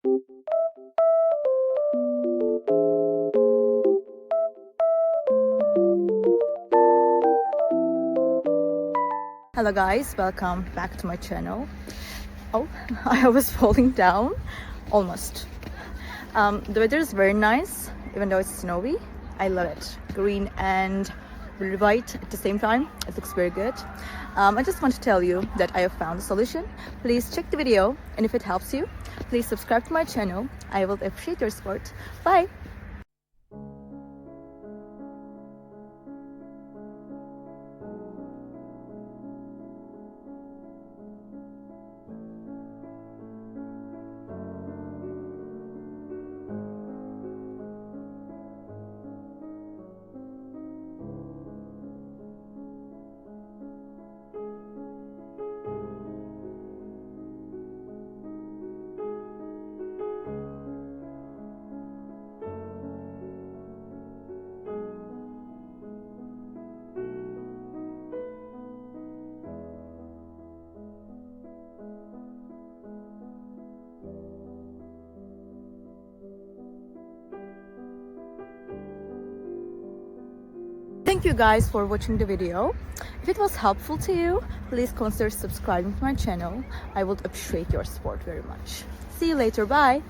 Hello guys, welcome back to my channel. Oh, I was falling down almost. The weather is very nice, even though it's snowy. I love it. Green and really white at the same time. It looks very good. I just want to tell you that I have found a solution. Please check the video, and if it helps you, please subscribe to my channel. I will appreciate your support. Bye! Thank you guys for watching the video. If it was helpful to you, please consider subscribing to my channel. I would appreciate your support very much. See you later. Bye.